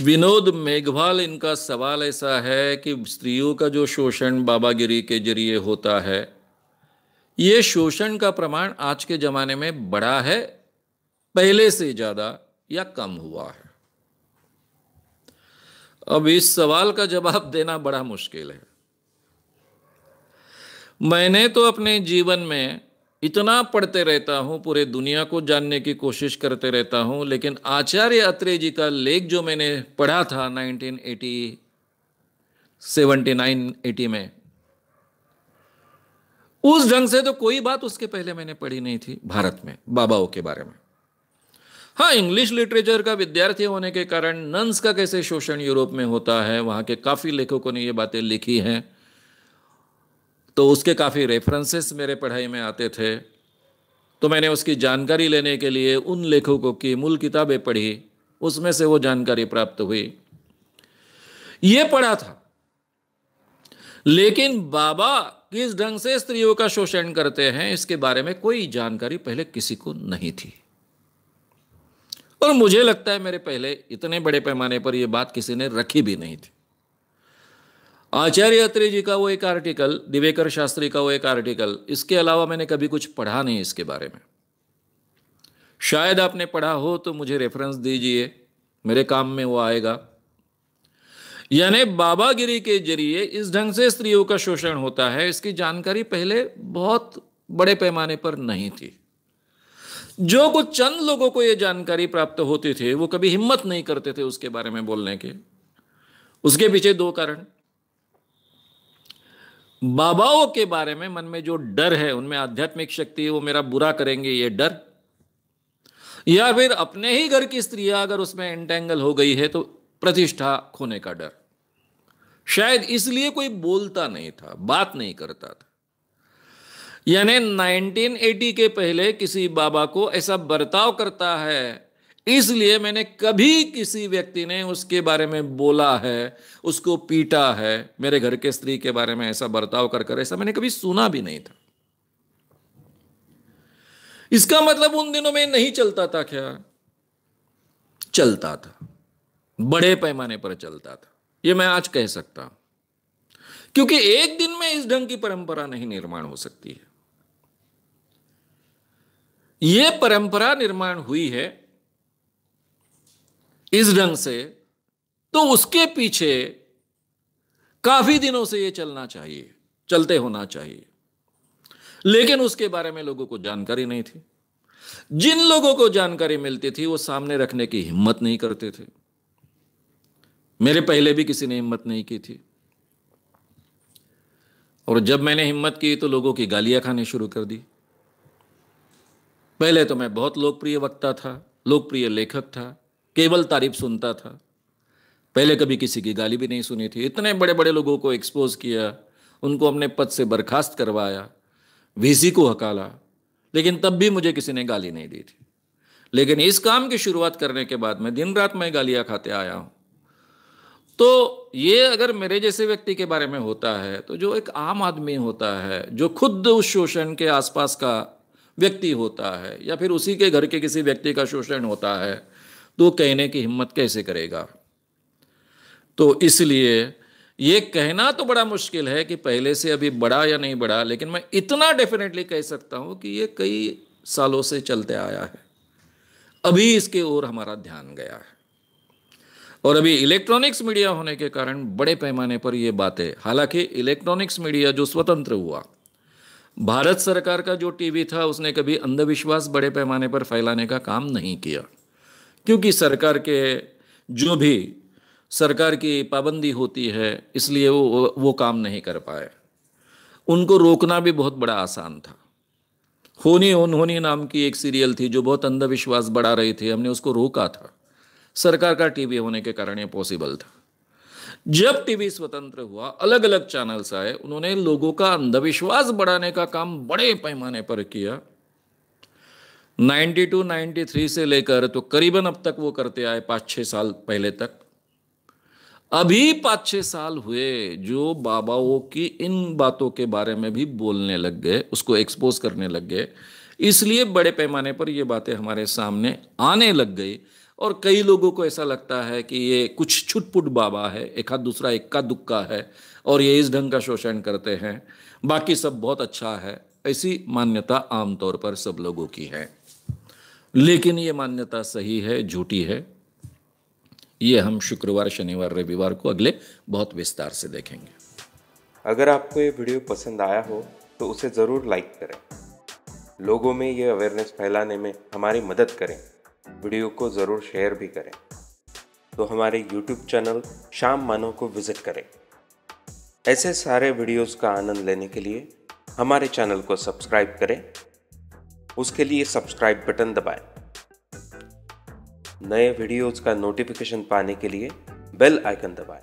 विनोद मेघवाल, इनका सवाल ऐसा है कि स्त्रियों का जो शोषण बाबागिरी के जरिए होता है, ये शोषण का प्रमाण आज के जमाने में बढ़ा है, पहले से ज्यादा या कम हुआ है? अब इस सवाल का जवाब देना बड़ा मुश्किल है। मैंने तो अपने जीवन में इतना पढ़ते रहता हूं, पूरे दुनिया को जानने की कोशिश करते रहता हूं, लेकिन आचार्य अत्रे जी का लेख जो मैंने पढ़ा था 1980 79 80 में, उस ढंग से तो कोई बात उसके पहले मैंने पढ़ी नहीं थी भारत में बाबाओं के बारे में। हाँ, इंग्लिश लिटरेचर का विद्यार्थी होने के कारण नन्स का कैसे शोषण यूरोप में होता है, वहां के काफी लेखकों ने ये बातें लिखी हैं, तो उसके काफ़ी रेफरेंसेस मेरे पढ़ाई में आते थे। तो मैंने उसकी जानकारी लेने के लिए उन लेखकों की मूल किताबें पढ़ी, उसमें से वो जानकारी प्राप्त हुई, ये पढ़ा था। लेकिन बाबा किस ढंग से स्त्रियों का शोषण करते हैं, इसके बारे में कोई जानकारी पहले किसी को नहीं थी। और मुझे लगता है मेरे पहले इतने बड़े पैमाने पर यह बात किसी ने रखी भी नहीं थी। आचार्य अत्रे जी का वो एक आर्टिकल, दिवेकर शास्त्री का वो एक आर्टिकल, इसके अलावा मैंने कभी कुछ पढ़ा नहीं इसके बारे में। शायद आपने पढ़ा हो तो मुझे रेफरेंस दीजिए, मेरे काम में वो आएगा। यानी बाबागिरी के जरिए इस ढंग से स्त्रियों का शोषण होता है, इसकी जानकारी पहले बहुत बड़े पैमाने पर नहीं थी। जो कुछ चंद लोगों को यह जानकारी प्राप्त होती थी, वो कभी हिम्मत नहीं करते थे उसके बारे में बोलने के। उसके पीछे दो कारण। बाबाओं के बारे में मन में जो डर है, उनमें आध्यात्मिक शक्ति है, वो मेरा बुरा करेंगे ये डर, या फिर अपने ही घर की स्त्रियां अगर उसमें एंटेंगल हो गई है तो प्रतिष्ठा खोने का डर। शायद इसलिए कोई बोलता नहीं था, बात नहीं करता था। यानी 1980 के पहले किसी बाबा को ऐसा बर्ताव करता है, इसलिए मैंने कभी किसी व्यक्ति ने उसके बारे में बोला है, उसको पीटा है, मेरे घर के स्त्री के बारे में ऐसा बर्ताव कर ऐसा मैंने कभी सुना भी नहीं था। इसका मतलब उन दिनों में नहीं चलता था क्या? चलता था, बड़े पैमाने पर चलता था, यह मैं आज कह सकता हूं। क्योंकि एक दिन में इस ढंग की परंपरा नहीं निर्माण हो सकती है। यह परंपरा निर्माण हुई है इस ढंग से, तो उसके पीछे काफी दिनों से यह चलना चाहिए, चलते होना चाहिए। लेकिन उसके बारे में लोगों को जानकारी नहीं थी। जिन लोगों को जानकारी मिलती थी वो सामने रखने की हिम्मत नहीं करते थे। मेरे पहले भी किसी ने हिम्मत नहीं की थी, और जब मैंने हिम्मत की तो लोगों की गालियां खाने शुरू कर दी। पहले तो मैं बहुत लोकप्रिय वक्ता था, लोकप्रिय लेखक था, केवल तारीफ सुनता था। पहले कभी किसी की गाली भी नहीं सुनी थी। इतने बड़े बड़े लोगों को एक्सपोज किया, उनको अपने पद से बर्खास्त करवाया, वीसी को हकाला, लेकिन तब भी मुझे किसी ने गाली नहीं दी थी। लेकिन इस काम की शुरुआत करने के बाद मैं दिन रात में गालियां खाते आया हूं। तो ये अगर मेरे जैसे व्यक्ति के बारे में होता है, तो जो एक आम आदमी होता है, जो खुद उस शोषण के आसपास का व्यक्ति होता है, या फिर उसी के घर के किसी व्यक्ति का शोषण होता है, तो कहने की हिम्मत कैसे करेगा? तो इसलिए ये कहना तो बड़ा मुश्किल है कि पहले से अभी बढ़ा या नहीं बढ़ा, लेकिन मैं इतना डेफिनेटली कह सकता हूं कि ये कई सालों से चलते आया है। अभी इसके ओर हमारा ध्यान गया है, और अभी इलेक्ट्रॉनिक्स मीडिया होने के कारण बड़े पैमाने पर ये बातें, हालांकि इलेक्ट्रॉनिक्स मीडिया जो स्वतंत्र हुआ, भारत सरकार का जो टीवी था उसने कभी अंधविश्वास बड़े पैमाने पर फैलाने का काम नहीं किया, क्योंकि सरकार के जो भी सरकार की पाबंदी होती है, इसलिए वो काम नहीं कर पाए। उनको रोकना भी बहुत बड़ा आसान था। होनी अनहोनी नाम की एक सीरियल थी जो बहुत अंधविश्वास बढ़ा रही थी, हमने उसको रोका था। सरकार का टीवी होने के कारण ये पॉसिबल था। जब टीवी स्वतंत्र हुआ, अलग अलग चैनल्स आए, उन्होंने लोगों का अंधविश्वास बढ़ाने का काम बड़े पैमाने पर किया। 92 93 से लेकर तो करीबन अब तक वो करते आए, 5-6 साल पहले तक। अभी 5-6 साल हुए जो बाबाओं की इन बातों के बारे में भी बोलने लग गए, उसको एक्सपोज करने लग गए, इसलिए बड़े पैमाने पर ये बातें हमारे सामने आने लग गई। और कई लोगों को ऐसा लगता है कि ये कुछ छुटपुट बाबा है, एक आध दूसरा इक्का दुक्का है और ये इस ढंग का शोषण करते हैं, बाकी सब बहुत अच्छा है। ऐसी मान्यता आमतौर पर सब लोगों की है, लेकिन ये मान्यता सही है झूठी है, ये हम शुक्रवार शनिवार रविवार को अगले बहुत विस्तार से देखेंगे। अगर आपको ये वीडियो पसंद आया हो तो उसे ज़रूर लाइक करें, लोगों में ये अवेयरनेस फैलाने में हमारी मदद करें। वीडियो को ज़रूर शेयर भी करें। तो हमारे YouTube चैनल श्याम मानव को विज़िट करें। ऐसे सारे वीडियोस का आनंद लेने के लिए हमारे चैनल को सब्सक्राइब करें। उसके लिए सब्सक्राइब बटन दबाएं। नए वीडियोस का नोटिफिकेशन पाने के लिए बेल आइकन दबाएं।